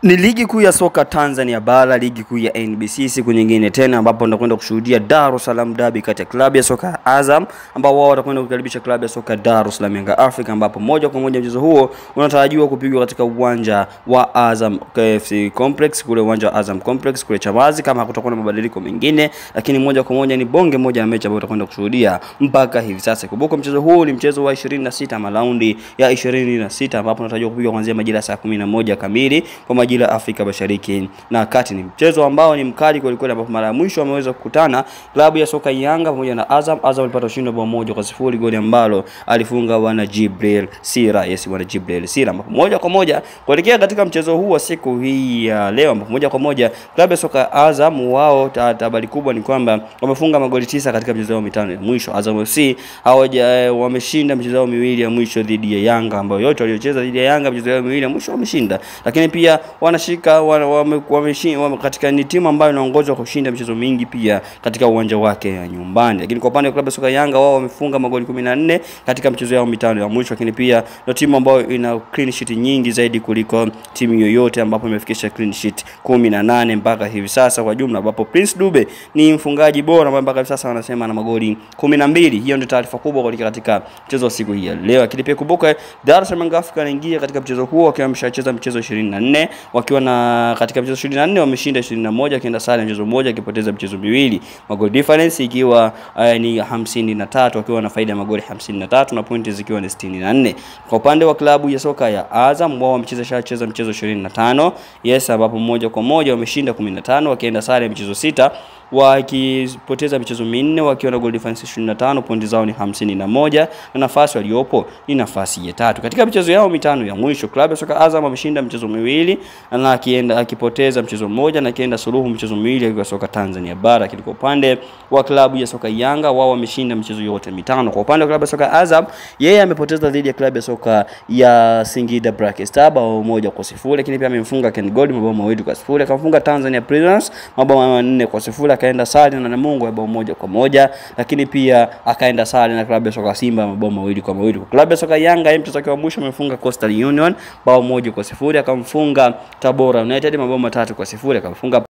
Ni ligi kuu ya soka Tanzania bara, ligi kuu ya NBC siku nyingine tena, ambapo tunakwenda kushuhudia Dar es Salaam Derby kati ya klabu ya soka Azam ambao wao watakwenda kukaribisha klabu ya soka Dar es Salaam Young Africa, ambapo moja kwa moja mchezo huo unatarajiwa kupigwa katika uwanja wa Azam KFC Complex, kule uwanja wa Azam Complex kule Chamazi, kama kutakuwa na mabadiliko mengine, lakini moja kwa moja ni bonge moja na mechi ambayo tutakwenda kushuhudia mpaka hivi sasa. Kumbuka mchezo huu ni mchezo wa 26 malaundi ya 26, ambapo unatarajiwa kupigwa kuanzia majira saa 11 kamili kwa majira Afrika Mashariki na Kati. Ni mchezo ambao ni mkali kweli kweli, ambapo mara ya mwisho wameweza kukutana klabu ya soka Yanga pamoja na Azam. Azam alipata ushindi wa 1-0, goli ambalo alifunga bwana Jibril Sira. Yes, bwana Jibril Sira. Moja kwa moja kuelekea katika mchezo huu wa siku hii ya leo, ambapo moja kwa moja klabu ya soka Azam wao habari kubwa ni kwamba wamefunga magoli 9 katika michezo yao mitano ya mwisho. Azam FC wameshinda michezo yao miwili ya mwisho dhidi ya Yanga, ambayo yote waliocheza dhidi ya Yanga michezo yao miwili ya mwisho wameshinda, lakini pia wanashika katika ni timu ambayo inaongozwa kwa kushinda michezo mingi pia katika uwanja wake ya nyumbani. Lakini kwa upande wa klabu ya soka Yanga, wao wamefunga magoli 14 katika michezo yao mitano ya mwisho, lakini pia ndio timu ambayo ina clean sheet nyingi zaidi kuliko timu yoyote, ambapo imefikisha clean sheet 18 mpaka hivi sasa kwa jumla, ambapo Prince Dube ni mfungaji bora ambaye mpaka hivi sasa wanasema ana magoli 12. Hiyo ndio taarifa kubwa katika mchezo wa siku hii ya leo. Lakini pia kumbuka Dar es Salaam Young Africa anaingia katika mchezo huo wakiwa wameshacheza mchezo 24, wakiwa na katika mchezo 24 wameshinda 21, akienda sare mchezo mmoja, akipoteza mchezo miwili, magoli difference ikiwa ni 53, wakiwa na faida ya magoli 53 na pointi zikiwa ni 64. Kwa upande wa klabu ya soka ya Azam, wao wamecheza mchezo 25, yes, ambapo moja kwa moja wameshinda 15, wakienda sare mchezo 6, wakipoteza michezo 4, wakiwa na goal difference 25, pointi zao ni 51 na nafasi waliopo ni nafasi ya 3. Katika michezo yao mitano ya mwisho, klabu ya soka Azam ameshinda mchezo miwili na akipoteza mchezo mmoja na akienda suluhu mchezo miwili kwa soka Tanzania bara. Kwa upande wa klabu ya soka Yanga, wao wameshinda michezo yote mitano. Kwa upande wa klabu ya soka Azam, yeye amepoteza dhidi ya klabu ya soka ya Singida Black Stars bao 1-0, lakini pia amemfunga Ken Gold mabao 2-0, akamfunga Tanzania Prisons mabao 4-0, akaenda sare na Namungo ya bao 1-1, lakini pia akaenda sare na klabu ya soka Simba mabao 2-2. Kwa klabu ya soka Yanga, mchezo wake wa mwisho amefunga Coastal Union bao 1-0, akamfunga Tabora United mabao 3-0, akamfunga